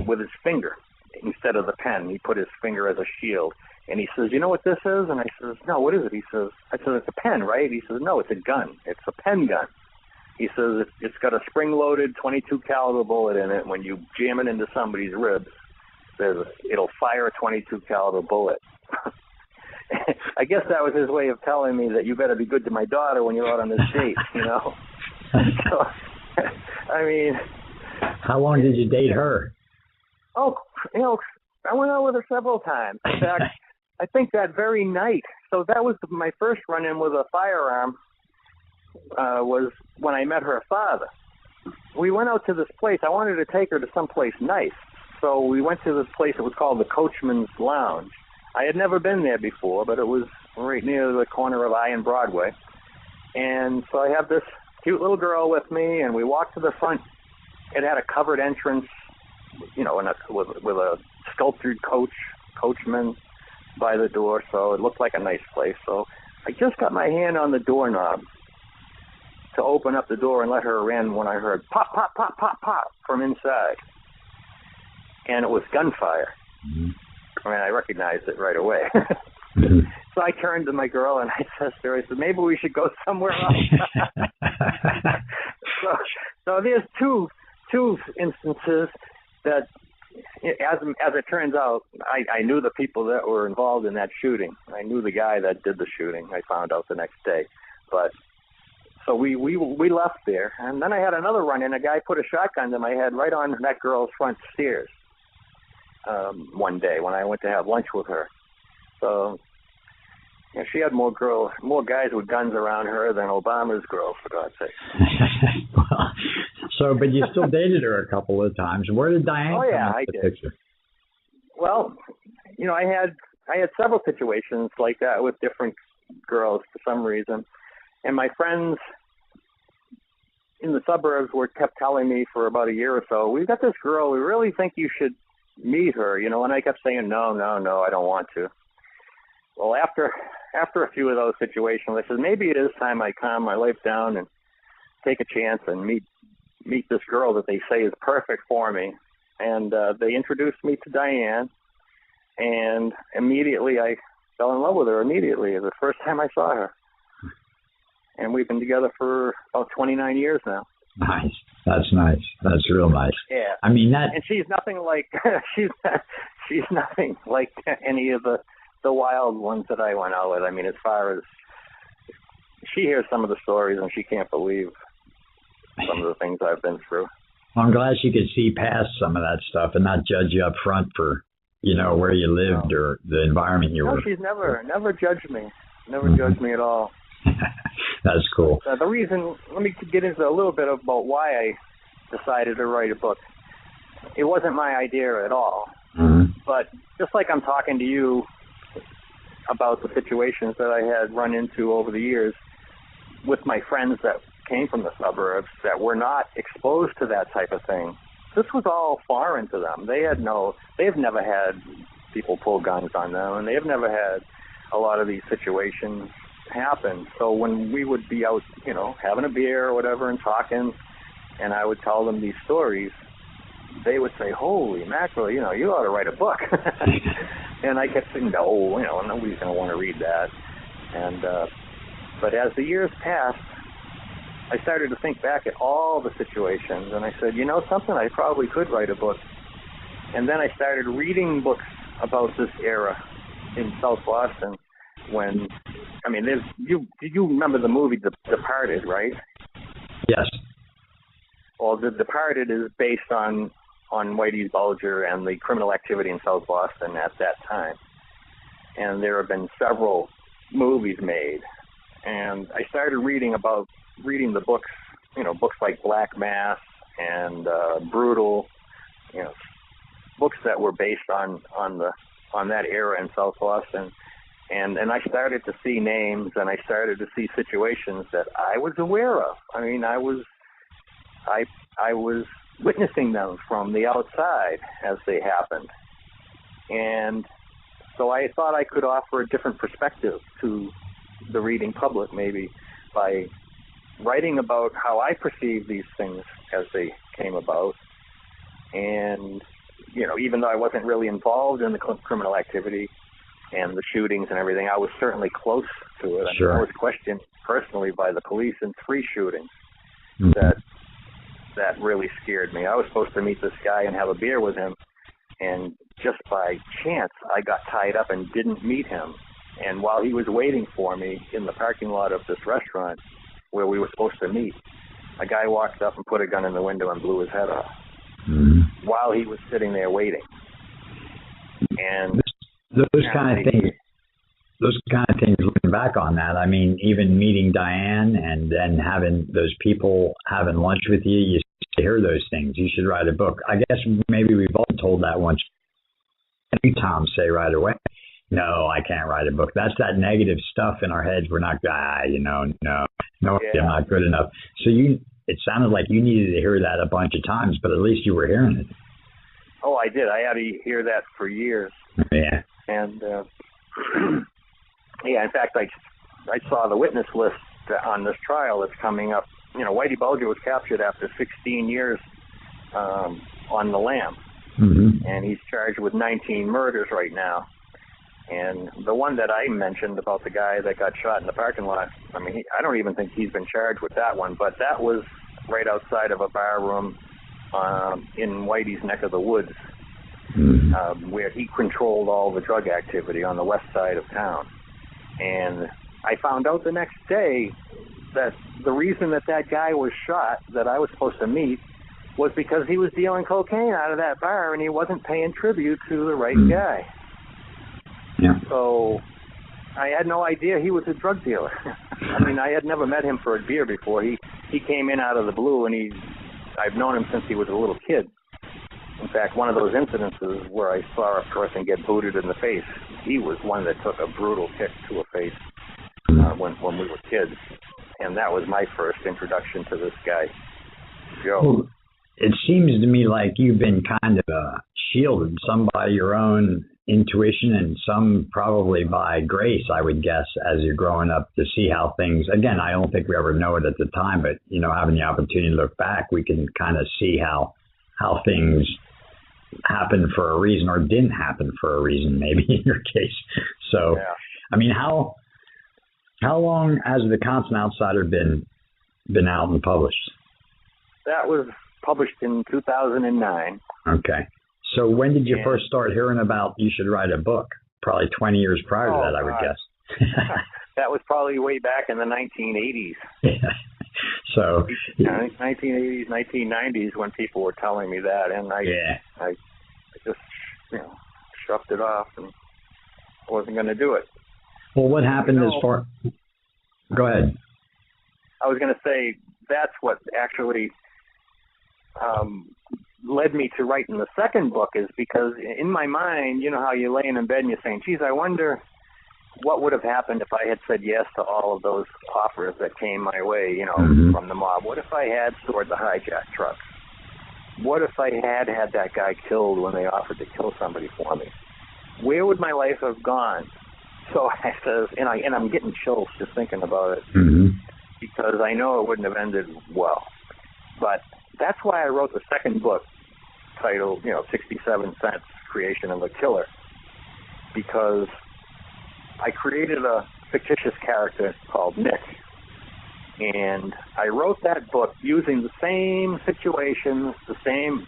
with his finger instead of the pen. He put his finger as a shield, and he says, "You know what this is?" And I says, "No, what is it?" He says, "I said, it's a pen, right?" He says, "No, it's a gun. It's a pen gun." He says, "It's got a spring-loaded 22 caliber bullet in it. When you jam it into somebody's ribs, says it'll fire a 22 caliber bullet. I guess that was his way of telling me that you better be good to my daughter when you're out on this date, you know. So, I mean, how long did you date her? Oh, you know, I went out with her several times. In fact, I think that very night. So that was my first run-in with a firearm. Was when I met her father. We went out to this place. I wanted to take her to someplace nice. So we went to this place. It was called the Coachman's Lounge. I had never been there before, but it was right near the corner of I and Broadway. And so I have this cute little girl with me, and we walked to the front. It had a covered entrance, you know, with a sculptured coachman by the door, so it looked like a nice place. So I just got my hand on the doorknob to open up the door and let her in when I heard pop, pop, pop, pop, pop from inside. And it was gunfire. Mm-hmm. I mean, I recognized it right away. Mm-hmm. So I turned to my girl and I said to her, I said, maybe we should go somewhere else. so there's two instances that, as it turns out, I knew the people that were involved in that shooting. I knew the guy that did the shooting. I found out the next day. But so we left there, and then I had another run-in. A guy put a shotgun to my head right on that girl's front stairs one day when I went to have lunch with her. So yeah, she had more guys with guns around her than Obama's girl, for God's sake. So, but you still dated her a couple of times. Where did Diane come into the picture? Well, you know, I had several situations like that with different girls for some reason. And my friends in the suburbs kept telling me for about a year or so, we've got this girl, we really think you should meet her, you know, and I kept saying, no, I don't want to. Well, after a few of those situations, I said, maybe it is time I calm my life down and take a chance and meet this girl that they say is perfect for me. And they introduced me to Diane, and immediately I fell in love with her immediately, the first time I saw her. And we've been together for about 29 years now. Nice. That's nice. That's real nice. Yeah. I mean that. And she's nothing like she's nothing like any of the wild ones that I went out with. I mean, as far as she hears some of the stories and she can't believe some of the things I've been through. Well, I'm glad she could see past some of that stuff and not judge you up front for, you know, where you lived or the environment you were. No, she's never judged me. Never judged me at all. That's cool. The reason, let me get into a little bit about why I decided to write a book. It wasn't my idea at all. Mm-hmm. But just like I'm talking to you about the situations that I had run into over the years with my friends that came from the suburbs that were not exposed to that type of thing, this was all foreign to them. They've never had people pull guns on them, and they've never had a lot of these situations happen. So when we would be out, you know, having a beer or whatever and talking, and I would tell them these stories, they would say, holy mackerel, you know, you ought to write a book. And I kept saying, no, you know, nobody's going to want to read that. And but as the years passed, I started to think back at all the situations, and I said, you know something, I probably could write a book. And then I started reading books about this era in South Boston when, I mean, you remember the movie The Departed, right? Yes. Well, The Departed is based on Whitey Bulger and the criminal activity in South Boston at that time. And there have been several movies made. And I started reading the books, you know, books like Black Mass and Brutal, you know, books that were based on that era in South Boston. And I started to see names, and I started to see situations that I was aware of. I mean, I was witnessing them from the outside as they happened. And so I thought I could offer a different perspective to the reading public, maybe by writing about how I perceive these things as they came about. And, you know, even though I wasn't really involved in the criminal activity and the shootings and everything, I was certainly close to it. Sure. I mean, I was questioned personally by the police in 3 shootings that really scared me. I was supposed to meet this guy and have a beer with him, And just by chance, I got tied up and didn't meet him. And while he was waiting for me in the parking lot of this restaurant where we were supposed to meet, a guy walked up and put a gun in the window and blew his head off while he was sitting there waiting. And those kind of things, looking back on that, I mean, even meeting Diane and then having those people having lunch with you, you hear those things. You should write a book. I guess maybe we've all told that once. Tom say right away, no, I can't write a book. That's that negative stuff in our heads. We're not, no, I'm not good enough. So it sounded like you needed to hear that a bunch of times, but at least you were hearing it. Oh, I did. I had to hear that for years. Yeah. And, in fact, I saw the witness list on this trial that's coming up. You know, Whitey Bulger was captured after 16 years on the lam. And he's charged with 19 murders right now. And the one that I mentioned about the guy that got shot in the parking lot, I mean, I don't even think he's been charged with that one, but that was right outside of a bar room in Whitey's neck of the woods, where he controlled all the drug activity on the west side of town. And I found out the next day that the reason that guy was shot that I was supposed to meet was because he was dealing cocaine out of that bar and he wasn't paying tribute to the right guy. Yeah. So I had no idea he was a drug dealer. I mean, I had never met him for a beer before. He came in out of the blue, and I've known him since he was a little kid. In fact, one of those incidences where I saw a person get booted in the face, he was one that took a brutal kick to a face when we were kids. And that was my first introduction to this guy, Joe. Well, it seems to me like you've been kind of shielded, some by your own intuition and some probably by grace, I would guess, as you're growing up to see how things, again, I don't think we ever know it at the time, but, you know, having the opportunity to look back, we can kind of see how things happened for a reason or didn't happen for a reason, maybe in your case. So, yeah. I mean, how long has The Constant Outsider been out and published? That was published in 2009. Okay. So when did you first start hearing about you should write a book? Probably 20 years prior to that, I would guess. That was probably way back in the 1980s. Yeah. So 1980s, 1990s when people were telling me that, and I just shoved it off and wasn't going to do it. Well, what happened as far? Go ahead. I was going to say that's what actually led me to writing the second book, is because in my mind, you know how you're laying in bed and you're saying, geez, I wonder what would have happened if I had said yes to all of those offers that came my way, from the mob. What if I had stored the hijack trucks? What if I had that guy killed when they offered to kill somebody for me? Where would my life have gone? So I says, and I'm getting chills just thinking about it, because I know it wouldn't have ended well. But that's why I wrote the second book, titled, 67 Cents, Creation of a Killer, because I created a fictitious character called Nick, and I wrote that book using the same situations, the same.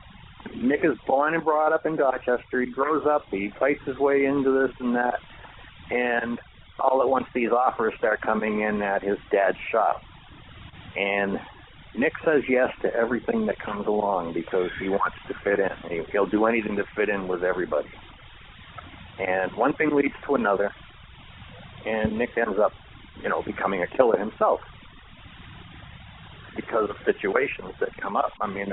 Nick is born and brought up in Dorchester. He grows up, he fights his way into this and that, and all at once these offers start coming in at his dad's shop, and Nick says yes to everything that comes along because he wants to fit in. He'll do anything to fit in with everybody. And one thing leads to another, and Nick ends up, becoming a killer himself because of situations that come up. I mean,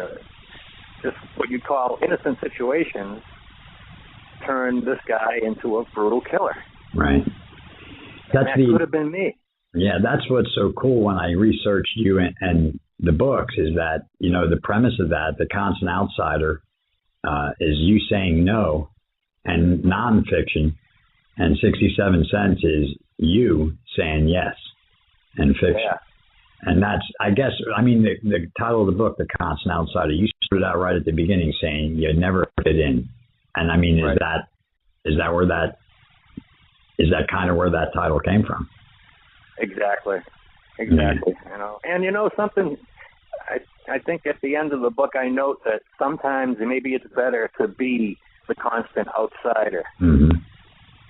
just what you'd call innocent situations turn this guy into a brutal killer. Right. That could have been me. Yeah, that's what's so cool when I researched you and the books is that, the premise of that, The Constant Outsider, is you saying no and nonfiction, and 67 Cents is you saying yes and fiction. Yeah. And that's, I guess, the title of the book, The Constant Outsider, you started out right at the beginning saying you never fit in. And right. is that kind of where that title came from? Exactly. And something, I think at the end of the book I note that sometimes maybe it's better to be the constant outsider. Mm-hmm.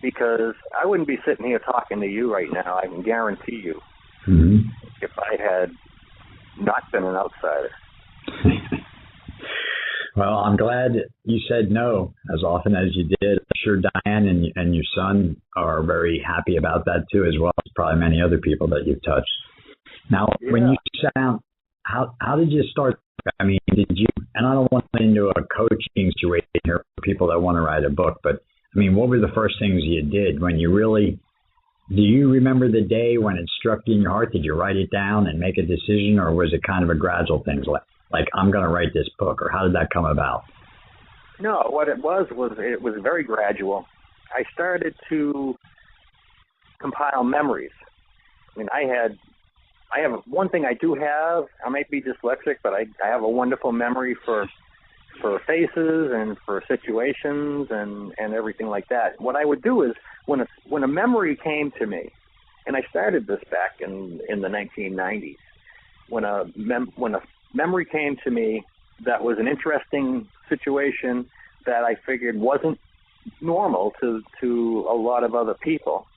Because I wouldn't be sitting here talking to you right now, I can guarantee you, mm-hmm. if I had not been an outsider. Well, I'm glad you said no as often as you did. I'm sure Diane and your son are very happy about that too, as well as probably many other people that you've touched. Now, when you sat down, how did you start? I mean, did you, and I don't want to get into a coaching situation here for people that want to write a book, but I mean, what were the first things you did when you really, do you remember the day when it struck you in your heart? Did you write it down and make a decision, or was it kind of a gradual thing, like I'm going to write this book, or how did that come about? No, what it was very gradual. I started to compile memories. I mean, I have one thing I do have. I might be dyslexic, but I have a wonderful memory for faces and for situations and everything like that. What I would do is when a memory came to me, and I started this back in the 1990s, when a memory came to me that was an interesting situation that I figured wasn't normal to a lot of other people,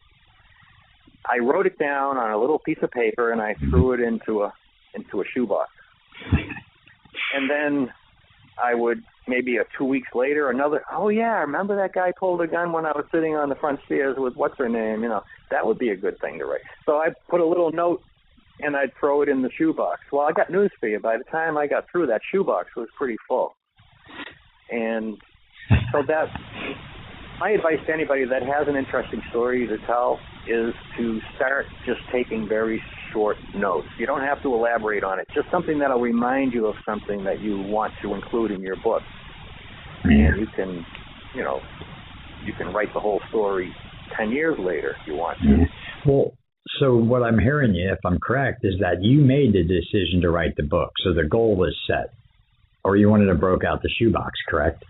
I wrote it down on a little piece of paper and I threw it into a shoebox. And then I would, maybe 2 weeks later, oh yeah, I remember that guy pulled a gun when I was sitting on the front stairs with what's her name, that would be a good thing to write. So I put a little note and I'd throw it in the shoebox. Well, I got news for you. By the time I got through, that shoebox was pretty full. And so my advice to anybody that has an interesting story to tell is to start just taking very short notes. You don't have to elaborate on it. Just something that'll remind you of something that you want to include in your book. And you can write the whole story 10 years later if you want to. Well, so what I'm hearing you, if I'm correct, is that you made the decision to write the book. So the goal was set, or you wanted to broke out the shoebox, correct?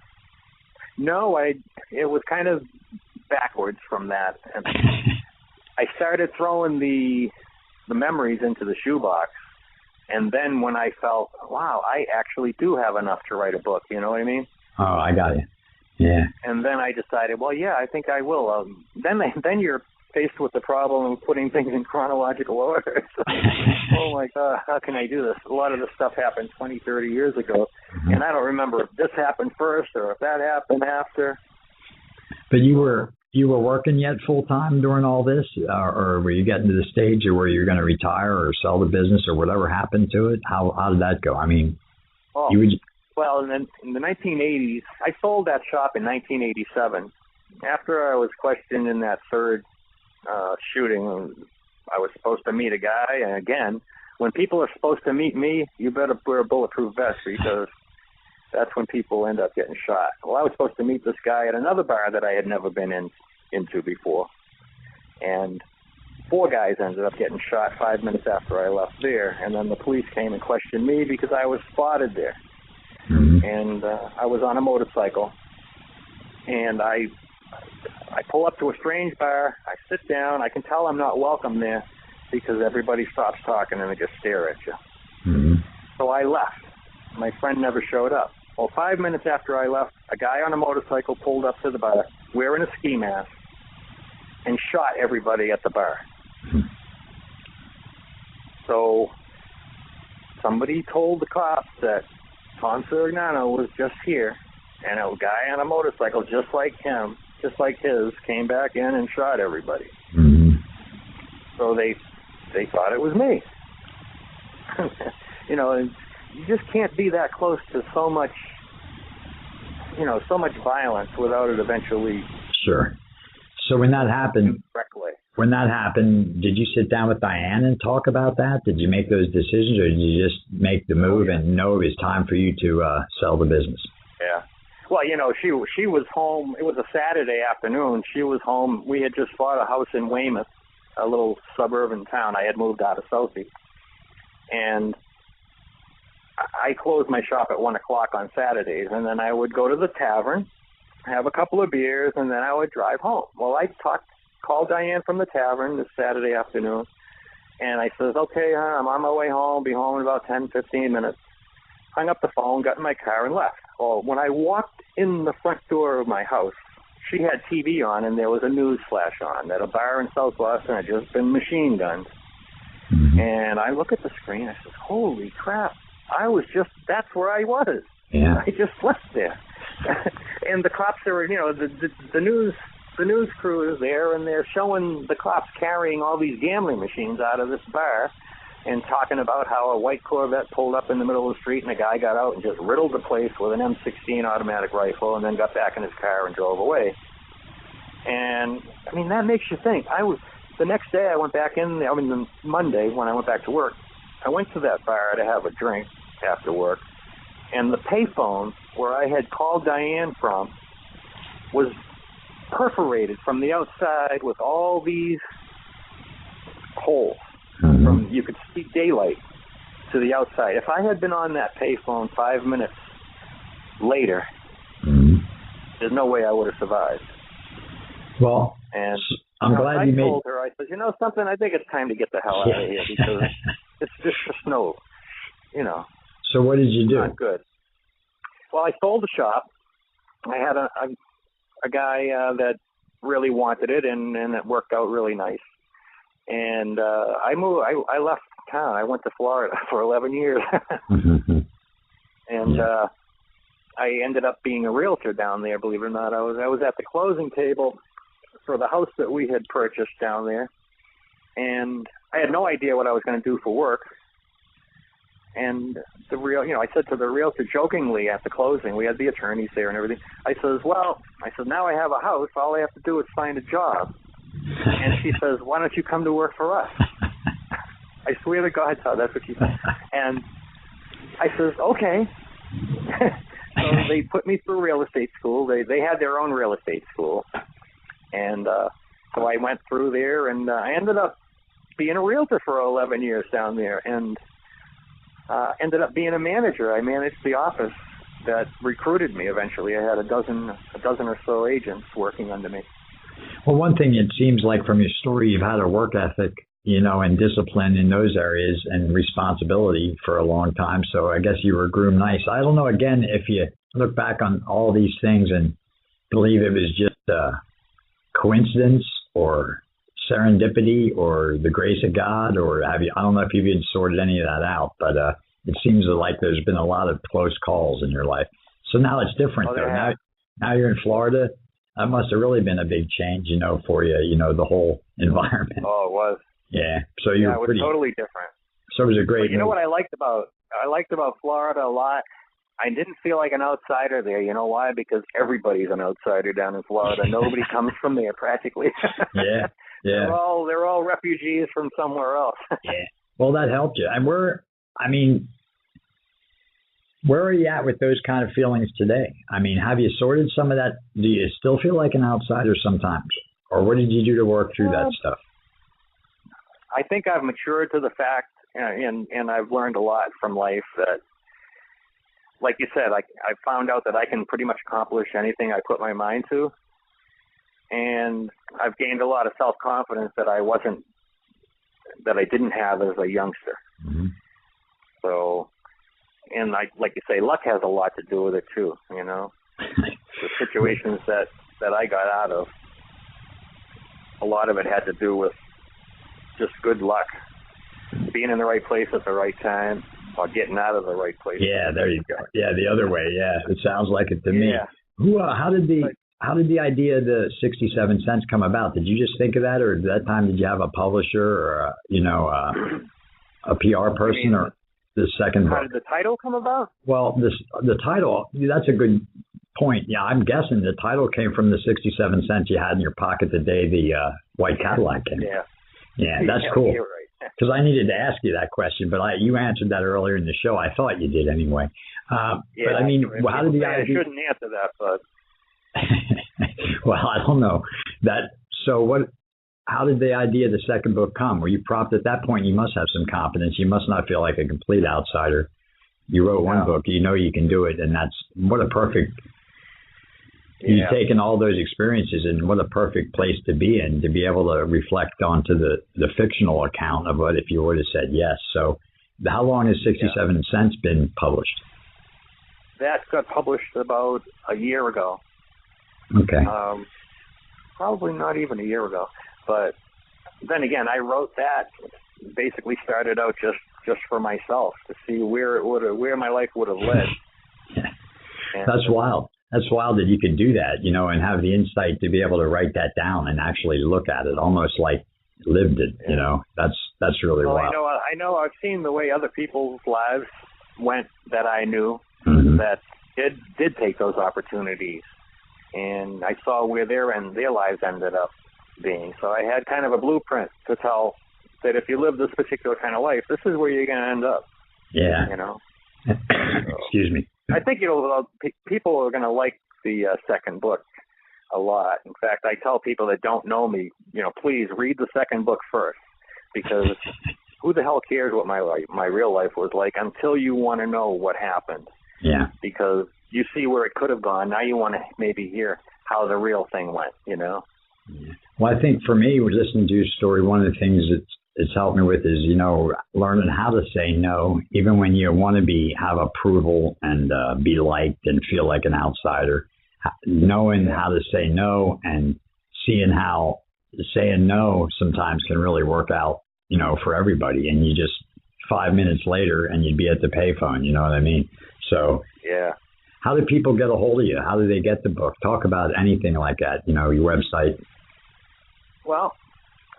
No, it was kind of backwards from that. And I started throwing the memories into the shoebox, and then when I felt, wow, I actually do have enough to write a book, you know what I mean? Oh, I got you. Yeah. And then I decided, well, yeah, I think I will. Then you're faced with the problem of putting things in chronological order. Oh my God, how can I do this? A lot of this stuff happened 20, 30 years ago, and I don't remember if this happened first or if that happened after. But you were working yet full time during all this, or were you getting to the stage where you're going to retire or sell the business or whatever happened to it? How did that go? I mean, well, in the 1980s, I sold that shop in 1987. After I was questioned in that third shooting, I was supposed to meet a guy, and again, when people are supposed to meet me, you better wear a bulletproof vest because that's when people end up getting shot. Well, I was supposed to meet this guy at another bar that I had never been into before, and 4 guys ended up getting shot 5 minutes after I left there, and then the police came and questioned me because I was spotted there. And I was on a motorcycle, and I pull up to a strange bar, I sit down, I can tell I'm not welcome there because everybody stops talking and they just stare at you. So I left. My friend never showed up. Well, 5 minutes after I left, a guy on a motorcycle pulled up to the bar wearing a ski mask and shot everybody at the bar. So somebody told the cops that Tom Cirignano was just here, and a guy on a motorcycle just like him, just like his, came back in and shot everybody. So they thought it was me. You just can't be that close to so much violence without it eventually. Sure. So when that happened, did you sit down with Diane and talk about that? Did you make those decisions, or did you just make the move and know it was time for you to sell the business? Yeah. Well, she was home. It was a Saturday afternoon. She was home. We had just bought a house in Weymouth, a little suburban town. I had moved out of Southie. And I closed my shop at 1 o'clock on Saturdays, and then I would go to the tavern, have a couple of beers, and then I would drive home. Well, I called Diane from the tavern this Saturday afternoon, and I says, okay, I'm on my way home, be home in about 10, 15 minutes. Hung up the phone, got in my car, and left. Well, when I walked in the front door of my house, she had TV on, and there was a news flash on that a bar in South Boston had just been machine gunned. Mm-hmm. And I look at the screen, I said, holy crap, that's where I was. Yeah. I just left there. And the cops are, the news crew is there, and they're showing the cops carrying all these gambling machines out of this bar and talking about how a white Corvette pulled up in the middle of the street and a guy got out and just riddled the place with an M16 automatic rifle and then got back in his car and drove away. And, I mean, that makes you think. The next day I went back in, Monday when I went back to work, I went to that bar to have a drink after work, and the payphone where I had called Diane from was perforated from the outside with all these holes. Mm-hmm. You could see daylight to the outside. If I had been on that payphone 5 minutes later, mm-hmm. there's no way I would have survived. Well, and I'm glad you made. I told her, I said, something, I think it's time to get the hell out of here because it's just the snow, So what did you do? Not good. Well, I sold the shop. I had a guy that really wanted it, and it worked out really nice. And I moved. I left town. I went to Florida for 11 years, mm-hmm. and I ended up being a realtor down there. Believe it or not, I was at the closing table for the house that we had purchased down there, and I had no idea what I was going to do for work. And I said to the realtor jokingly at the closing, we had the attorneys there and everything. I said, now I have a house. All I have to do is find a job. And she says, why don't you come to work for us? I swear to God, Todd, that's what she said. And I says, okay. So they put me through real estate school. They had their own real estate school. And so I went through there, and I ended up being a realtor for 11 years down there, and ended up being a manager. I managed the office that recruited me eventually. I had a dozen or so agents working under me. Well, one thing it seems like from your story, you've had a work ethic, and discipline in those areas and responsibility for a long time. So I guess you were groomed nice. I don't know, again, if you look back on all these things and believe it was just coincidence or serendipity or the grace of God, or I don't know if you've even sorted any of that out, but it seems like there's been a lot of close calls in your life. So now it's different, though. Now you're in Florida. That must have really been a big change, for you, the whole environment. Oh, it was. Yeah. So it was totally different. So it was a great. But what I liked about Florida a lot? I didn't feel like an outsider there. You know why? Because everybody's an outsider down in Florida. Nobody comes from there practically. Yeah. Yeah. They're all refugees from somewhere else. Yeah. Well, that helped you. And where are you at with those kind of feelings today? Have you sorted some of that? Do you still feel like an outsider sometimes? Or what did you do to work through that stuff? I think I've matured to the fact, and I've learned a lot from life that, like you said, I found out that I can pretty much accomplish anything I put my mind to. And I've gained a lot of self-confidence that I didn't have as a youngster. Mm-hmm. So, and like you say, luck has a lot to do with it too, The situations that I got out of, a lot of it had to do with just good luck, being in the right place at the right time, or getting out of the right place. Yeah, there you go. Yeah, the other way. Yeah, it sounds like it to me. How did the idea of the 67 cents come about? Did you just think of that, or at that time did you have a publisher or a PR person, or the second book? How did the title come about? Well, the title, that's a good point. Yeah, I'm guessing the title came from the 67 cents you had in your pocket the day the white Cadillac came. Yeah, that's cool. You're right. Because I needed to ask you that question, but you answered that earlier in the show. I thought you did anyway. But how did the idea? I shouldn't answer that, but well, I don't know that. So how did the idea of the second book come? Were you prompted at that point? You must have some confidence. You must not feel like a complete outsider. You wrote one book, you can do it. And that's what a perfect, you've taken all those experiences, and what a perfect place to be in, to be able to reflect onto the fictional account of what if you would have said yes. So how long has 67 Cents been published? that got published about a year ago. Okay. Probably not even a year ago. But then again, I wrote that, basically started out just for myself to see where my life would have led. Yeah. That's wild. That's wild that you could do that, and have the insight to be able to write that down and actually look at it, almost like lived it. That's really wild. I know. I've seen the way other people's lives went that I knew that did take those opportunities, and I saw where their lives ended up being. So I had kind of a blueprint to tell that if you live this particular kind of life, this is where you're going to end up. Yeah. Excuse me. I think people are going to like the second book a lot. In fact, I tell people that don't know me, please read the second book first, because who the hell cares what my real life was like until you want to know what happened. Yeah. Because you see where it could have gone. Now you want to maybe hear how the real thing went. Yeah. Well, I think for me, listening to your story, one of the things it's helped me with is, learning how to say no, even when you want to have approval and be liked and feel like an outsider. Knowing how to say no and seeing how saying no sometimes can really work out, for everybody. And you just 5 minutes later and you'd be at the payphone, you know what I mean? So yeah. How do people get a hold of you? How do they get the book? Talk about anything like that, your website. Well,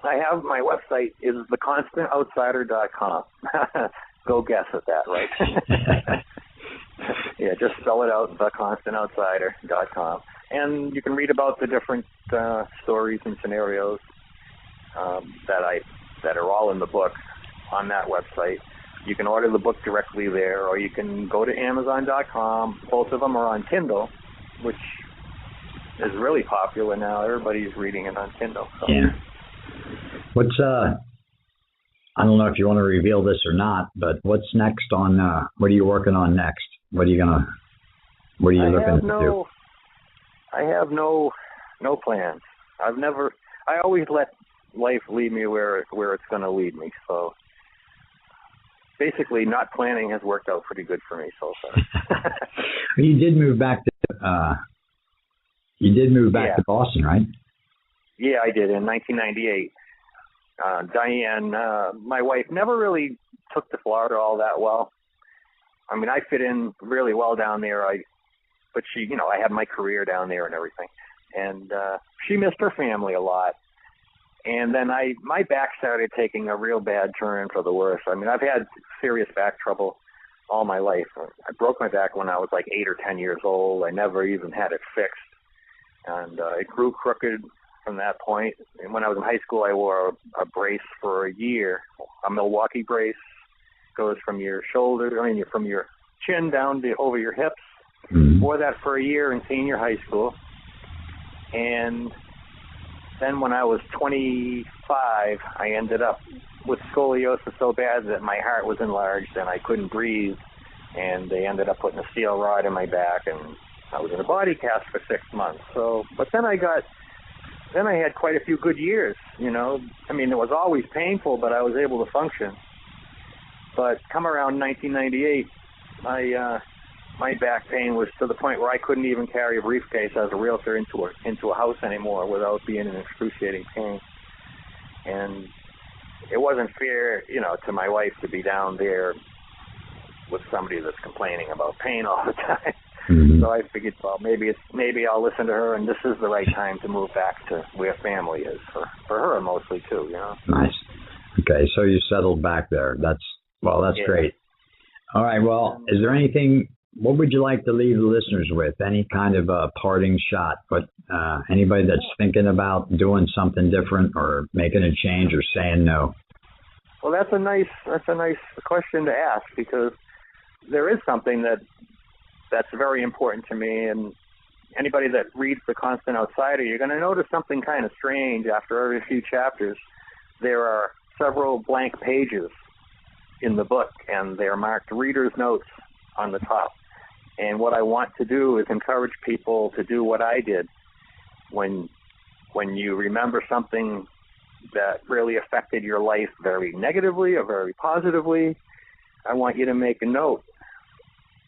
I have my website is theconstantoutsider.com. Go guess at that, right? Yeah, just spell it out, theconstantoutsider.com. And you can read about the different stories and scenarios that are all in the book on that website. You can order the book directly there, or you can go to Amazon.com. Both of them are on Kindle, which is really popular now. Everybody's reading it on Kindle. So. Yeah. What's I don't know if you want to reveal this or not, but what's next on? What are you working on next? What are you looking to do? I have no plans. I always let life lead me where it's going to lead me. So basically, not planning has worked out pretty good for me so far. You did move back to to Boston, right? Yeah, I did in 1998. Diane, my wife, never really took to Florida all that well. I mean, I fit in really well down there. But she, I had my career down there and everything. And she missed her family a lot. And then my back started taking a real bad turn for the worse. I mean, I've had serious back trouble all my life. I broke my back when I was like 8 or 10 years old. I never even had it fixed. And it grew crooked from that point. And when I was in high school, I wore a brace for a year, a Milwaukee brace. Goes from your shoulder, from your chin down over your hips. Mm-hmm. Wore that for a year in senior high school. And then when I was 25, I ended up with scoliosis so bad that my heart was enlarged and I couldn't breathe. And they ended up putting a steel rod in my back, and I was in a body cast for 6 months. But then I had quite a few good years, I mean, it was always painful, but I was able to function. But come around 1998, my back pain was to the point where I couldn't even carry a briefcase as a realtor into a house anymore without being in excruciating pain. And it wasn't fair, to my wife to be down there with somebody that's complaining about pain all the time. Mm-hmm. So I figured, well, maybe I'll listen to her, and this is the right time to move back to where family is for her mostly too. Nice. Okay, so you settled back there. That's great. All right. Well, is there anything? What would you like to leave the listeners with? Any kind of a parting shot? But anybody that's thinking about doing something different or making a change or saying no. Well, that's a nice question to ask, because there is something that's very important to me, and anybody that reads The Constant Outsider, you're going to notice something kind of strange after every few chapters. There are several blank pages in the book, and they're marked reader's notes on the top. And what I want to do is encourage people to do what I did. When you remember something that really affected your life very negatively or very positively, I want you to make a note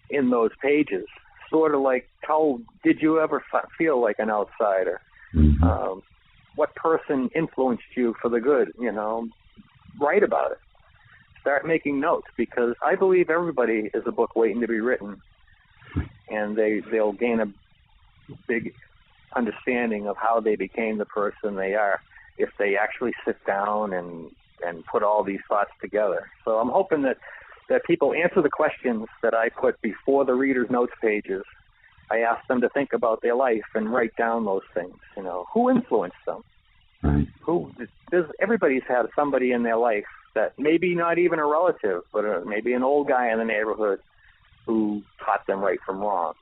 in those pages. Sort of like, did you ever feel like an outsider? Mm-hmm. What person influenced you for the good? Write about it. Start making notes, because I believe everybody is a book waiting to be written, and they'll gain a big understanding of how they became the person they are if they actually sit down and put all these thoughts together. So I'm hoping that people answer the questions that I put before the reader's notes pages. I ask them to think about their life and write down those things. Who influenced them? Right. Everybody's had somebody in their life that maybe not even a relative, but maybe an old guy in the neighborhood who taught them right from wrong.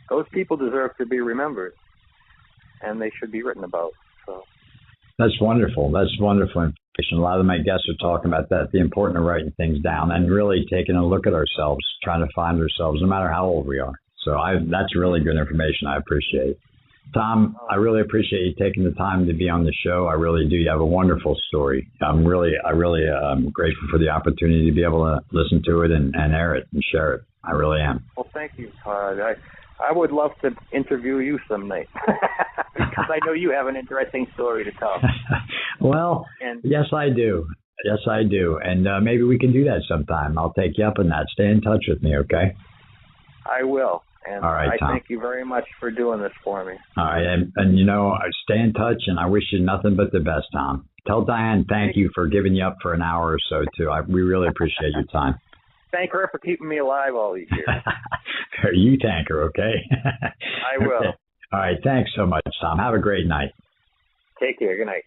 Those people deserve to be remembered, and they should be written about. So that's wonderful. That's wonderful information. A lot of my guests are talking about that, the importance of writing things down and really taking a look at ourselves, trying to find ourselves, no matter how old we are. So that's really good information. I appreciate it. Tom, I really appreciate you taking the time to be on the show. I really do. You have a wonderful story. I really grateful for the opportunity to be able to listen to it and air it and share it. I really am. Well, thank you, Todd. I would love to interview you some night because I know you have an interesting story to tell. Well, yes, I do. Yes, I do. And maybe we can do that sometime. I'll take you up on that. Stay in touch with me, okay? I will. And all right, Tom. Thank you very much for doing this for me. All right. And I stay in touch, and I wish you nothing but the best, Tom. Tell Diane thank you for giving you up for an hour or so, too. We really appreciate your time. Thank her for keeping me alive all these years. You thank her, okay? I will. Okay. All right. Thanks so much, Tom. Have a great night. Take care. Good night.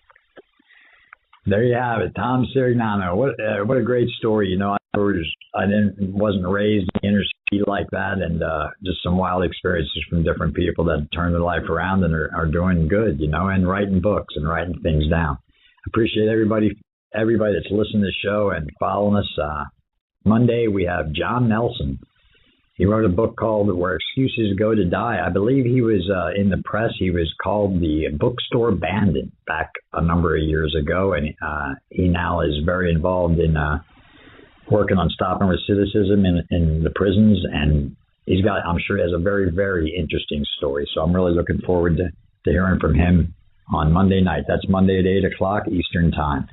There you have it, Tom Cirignano. What a great story. I wasn't raised in the inner city like that, and just some wild experiences from different people that turned their life around and are doing good, and writing books and writing things down. Appreciate everybody that's listening to the show and following us. Monday we have John Nelson. He wrote a book called Where Excuses Go to Die. I believe he was in the press. He was called the Bookstore Bandit back a number of years ago, and he now is very involved in working on stopping recidivism in the prisons, and I'm sure he has a very, very interesting story. So I'm really looking forward to hearing from him on Monday night. That's Monday at 8 o'clock Eastern Time.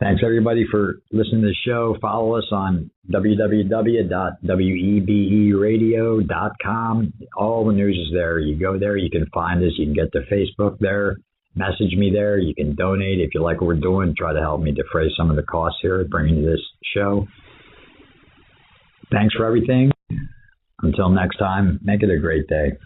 Thanks, everybody, for listening to the show. Follow us on www.weberadio.com. All the news is there. You go there, you can find us. You can get to Facebook there. Message me there. You can donate if you like what we're doing. Try to help me defray some of the costs here bringing you this show. Thanks for everything. Until next time, make it a great day.